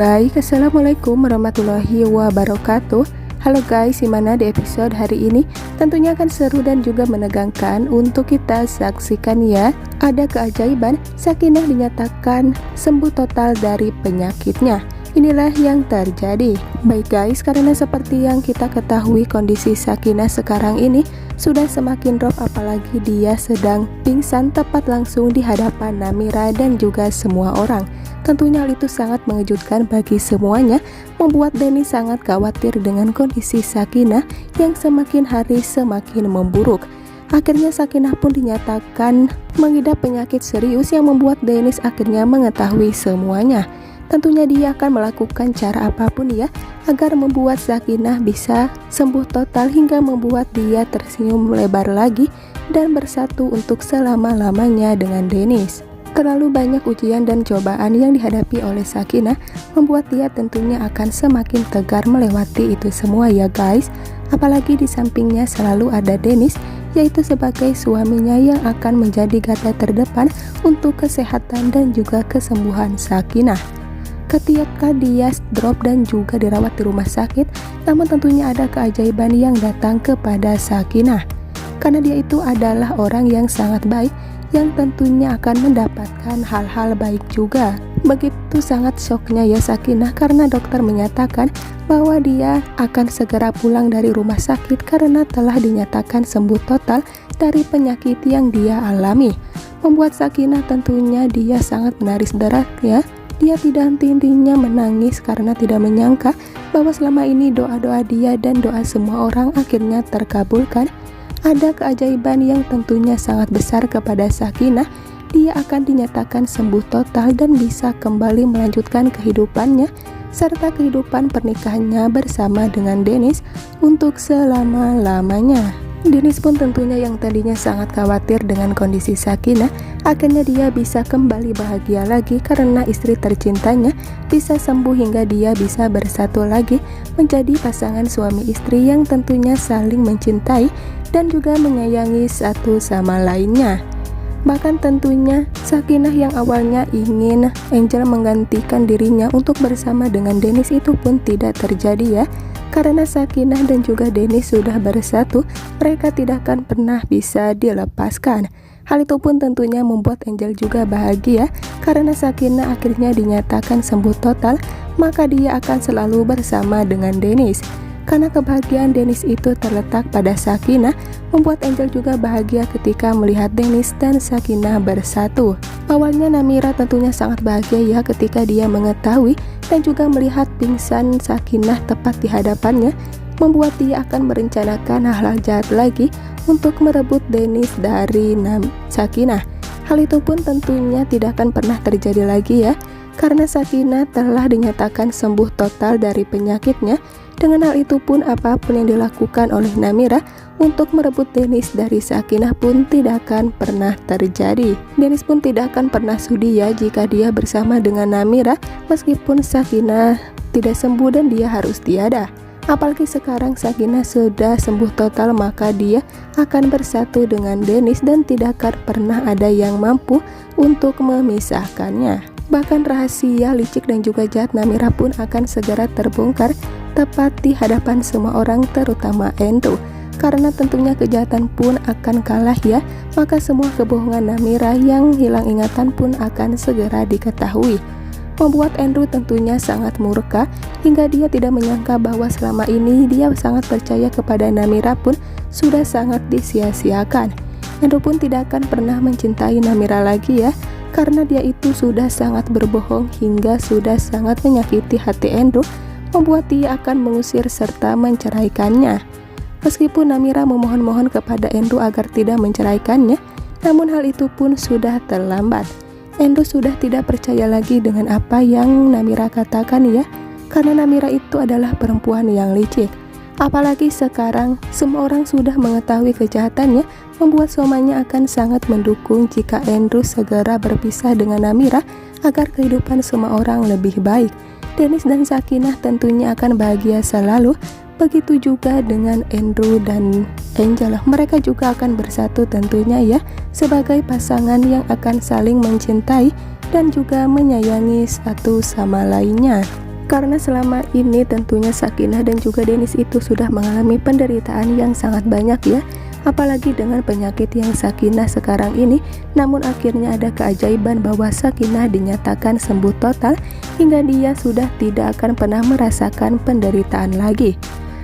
Baik, assalamualaikum warahmatullahi wabarakatuh. Halo guys, gimana di episode hari ini? Tentunya akan seru dan juga menegangkan untuk kita saksikan ya. Ada keajaiban, Sakinah dinyatakan sembuh total dari penyakitnya. Inilah yang terjadi. Baik guys, karena seperti yang kita ketahui kondisi Sakinah sekarang ini sudah semakin drop, apalagi dia sedang pingsan tepat langsung di hadapan Namira dan juga semua orang. Tentunya hal itu sangat mengejutkan bagi semuanya, membuat Denny sangat khawatir dengan kondisi Sakinah yang semakin hari semakin memburuk. Akhirnya Sakinah pun dinyatakan mengidap penyakit serius yang membuat Dennis akhirnya mengetahui semuanya. Tentunya dia akan melakukan cara apapun ya agar membuat Sakinah bisa sembuh total hingga membuat dia tersenyum lebar lagi dan bersatu untuk selama-lamanya dengan Dennis. Terlalu banyak ujian dan cobaan yang dihadapi oleh Sakinah membuat dia tentunya akan semakin tegar melewati itu semua ya guys. Apalagi di sampingnya selalu ada Dennis, yaitu sebagai suaminya yang akan menjadi garda terdepan untuk kesehatan dan juga kesembuhan Sakinah. Ketika dia drop dan juga dirawat di rumah sakit, namun tentunya ada keajaiban yang datang kepada Sakinah. Karena dia itu adalah orang yang sangat baik, yang tentunya akan mendapatkan hal-hal baik juga. Begitu sangat syoknya ya Sakinah karena dokter menyatakan bahwa dia akan segera pulang dari rumah sakit karena telah dinyatakan sembuh total dari penyakit yang dia alami. Membuat Sakinah tentunya dia sangat menaris derak ya. Dia tidak henti-hentinya menangis karena tidak menyangka bahwa selama ini doa-doa dia dan doa semua orang akhirnya terkabulkan. Ada keajaiban yang tentunya sangat besar kepada Sakinah. Dia akan dinyatakan sembuh total dan bisa kembali melanjutkan kehidupannya serta kehidupan pernikahannya bersama dengan Dennis untuk selama-lamanya. Dennis pun tentunya yang tadinya sangat khawatir dengan kondisi Sakinah, akhirnya dia bisa kembali bahagia lagi karena istri tercintanya bisa sembuh hingga dia bisa bersatu lagi menjadi pasangan suami istri yang tentunya saling mencintai dan juga menyayangi satu sama lainnya. Bahkan tentunya Sakinah yang awalnya ingin Angel menggantikan dirinya untuk bersama dengan Dennis itu pun tidak terjadi ya. Karena Sakinah dan juga Dennis sudah bersatu, mereka tidak akan pernah bisa dilepaskan. Hal itu pun tentunya membuat Angel juga bahagia karena Sakinah akhirnya dinyatakan sembuh total, maka dia akan selalu bersama dengan Dennis. Karena kebahagiaan Dennis itu terletak pada Sakinah, membuat Angel juga bahagia ketika melihat Dennis dan Sakinah bersatu. Awalnya Namira tentunya sangat bahagia ya ketika dia mengetahui dan juga melihat pingsan Sakinah tepat di hadapannya, membuat dia akan merencanakan hal-hal jahat lagi untuk merebut Dennis dari Sakinah. Hal itu pun tentunya tidak akan pernah terjadi lagi ya, karena Sakinah telah dinyatakan sembuh total dari penyakitnya. Dengan hal itu pun apapun yang dilakukan oleh Namira untuk merebut Dennis dari Sakinah pun tidak akan pernah terjadi. Dennis pun tidak akan pernah sudi ya jika dia bersama dengan Namira meskipun Sakinah tidak sembuh dan dia harus tiada. Apalagi sekarang Sakinah sudah sembuh total, maka dia akan bersatu dengan Dennis dan tidak akan pernah ada yang mampu untuk memisahkannya. Bahkan rahasia licik dan juga jahat Namira pun akan segera terbongkar tepat di hadapan semua orang, terutama Andrew. Karena tentunya kejahatan pun akan kalah ya, maka semua kebohongan Namira yang hilang ingatan pun akan segera diketahui. Membuat Andrew tentunya sangat murka hingga dia tidak menyangka bahwa selama ini dia sangat percaya kepada Namira pun sudah sangat disia-siakan. Andrew pun tidak akan pernah mencintai Namira lagi ya, karena dia itu sudah sangat berbohong hingga sudah sangat menyakiti hati Andrew, membuat dia akan mengusir serta menceraikannya. Meskipun Namira memohon-mohon kepada Andrew agar tidak menceraikannya, namun hal itu pun sudah terlambat. Andrew sudah tidak percaya lagi dengan apa yang Namira katakan ya, karena Namira itu adalah perempuan yang licik. Apalagi sekarang semua orang sudah mengetahui kejahatannya, membuat suaminya akan sangat mendukung jika Andrew segera berpisah dengan Namira agar kehidupan semua orang lebih baik. Dennis dan Sakinah tentunya akan bahagia selalu, begitu juga dengan Andrew dan Angel. Mereka juga akan bersatu tentunya ya, sebagai pasangan yang akan saling mencintai dan juga menyayangi satu sama lainnya. Karena selama ini tentunya Sakinah dan juga Dennis itu sudah mengalami penderitaan yang sangat banyak ya, apalagi dengan penyakit yang Sakinah sekarang ini. Namun akhirnya ada keajaiban bahwa Sakinah dinyatakan sembuh total hingga dia sudah tidak akan pernah merasakan penderitaan lagi.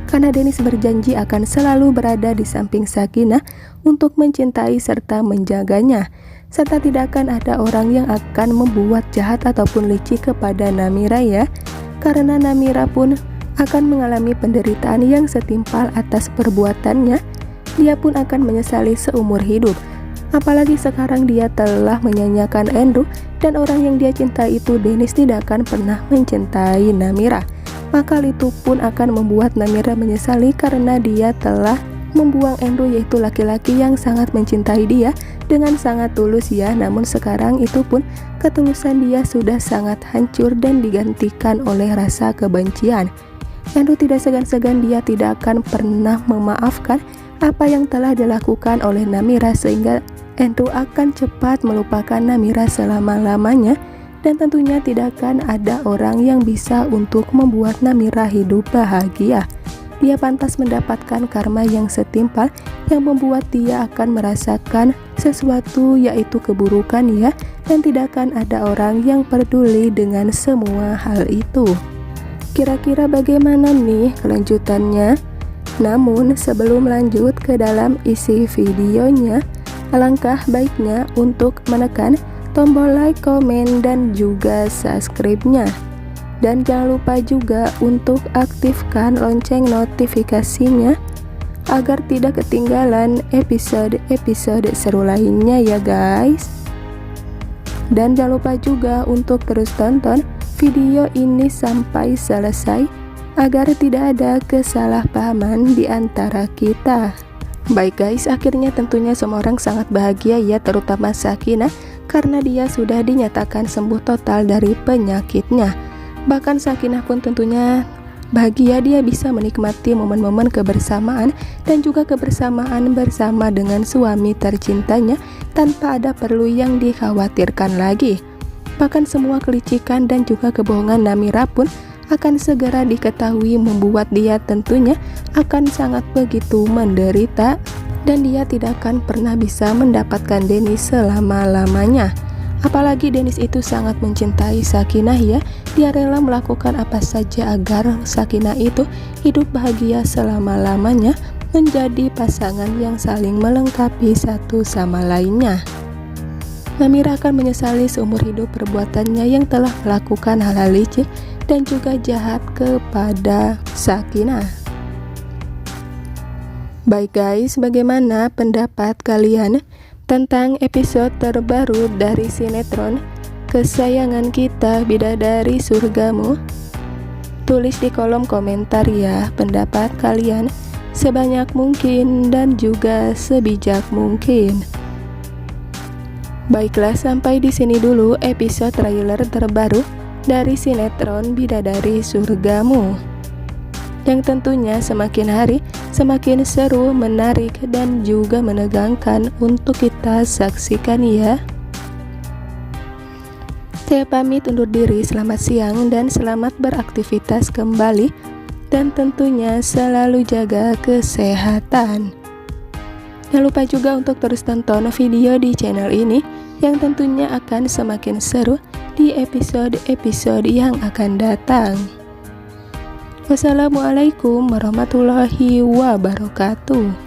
Karena Dennis berjanji akan selalu berada di samping Sakinah untuk mencintai serta menjaganya, serta tidak akan ada orang yang akan membuat jahat ataupun licik kepada Namira ya. Karena Namira pun akan mengalami penderitaan yang setimpal atas perbuatannya. Dia pun akan menyesali seumur hidup. Apalagi sekarang dia telah menyanyiakan Andrew, dan orang yang dia cintai itu Dennis tidak akan pernah mencintai Namira. Maka itu pun akan membuat Namira menyesali karena dia telah membuang Andrew, yaitu laki-laki yang sangat mencintai dia dengan sangat tulus ya. Namun sekarang itu pun ketulusan dia sudah sangat hancur dan digantikan oleh rasa kebencian. Andrew tidak segan-segan, dia tidak akan pernah memaafkan apa yang telah dilakukan oleh Namira, sehingga Andrew akan cepat melupakan Namira selama-lamanya. Dan tentunya tidak akan ada orang yang bisa untuk membuat Namira hidup bahagia. Dia pantas mendapatkan karma yang setimpal yang membuat dia akan merasakan sesuatu, yaitu keburukan ya, dan tidak akan ada orang yang peduli dengan semua hal itu. Kira-kira bagaimana nih kelanjutannya? Namun sebelum lanjut ke dalam isi videonya, alangkah baiknya untuk menekan tombol like, komen, dan juga subscribe-nya. Dan jangan lupa juga untuk aktifkan lonceng notifikasinya agar tidak ketinggalan episode-episode seru lainnya ya guys. Dan jangan lupa juga untuk terus tonton video ini sampai selesai agar tidak ada kesalahpahaman di antara kita. Baik guys, akhirnya tentunya semua orang sangat bahagia ya, terutama Sakinah, karena dia sudah dinyatakan sembuh total dari penyakitnya. Bahkan Sakinah pun tentunya bahagia, dia bisa menikmati momen-momen kebersamaan dan juga kebersamaan bersama dengan suami tercintanya tanpa ada perlu yang dikhawatirkan lagi. Bahkan semua kelicikan dan juga kebohongan Namira pun akan segera diketahui, membuat dia tentunya akan sangat begitu menderita, dan dia tidak akan pernah bisa mendapatkan Dennis selama-lamanya. Apalagi Dennis itu sangat mencintai Sakinah ya, dia rela melakukan apa saja agar Sakinah itu hidup bahagia selama-lamanya, menjadi pasangan yang saling melengkapi satu sama lainnya. Namira akan menyesali seumur hidup perbuatannya yang telah melakukan hal-hal licik dan juga jahat kepada Sakinah. Baik guys, bagaimana pendapat kalian tentang episode terbaru dari sinetron kesayangan kita, Bidadari Surgamu? Tulis di kolom komentar ya pendapat kalian sebanyak mungkin dan juga sebijak mungkin. Baiklah, sampai di sini dulu episode trailer terbaru dari sinetron Bidadari Surgamu, yang tentunya semakin hari semakin seru, menarik, dan juga menegangkan untuk kita saksikan ya. Saya pamit undur diri, selamat siang dan selamat beraktivitas kembali, dan tentunya selalu jaga kesehatan. Jangan lupa juga untuk terus tonton video di channel ini yang tentunya akan semakin seru di episode-episode yang akan datang. Wassalamualaikum warahmatullahi wabarakatuh.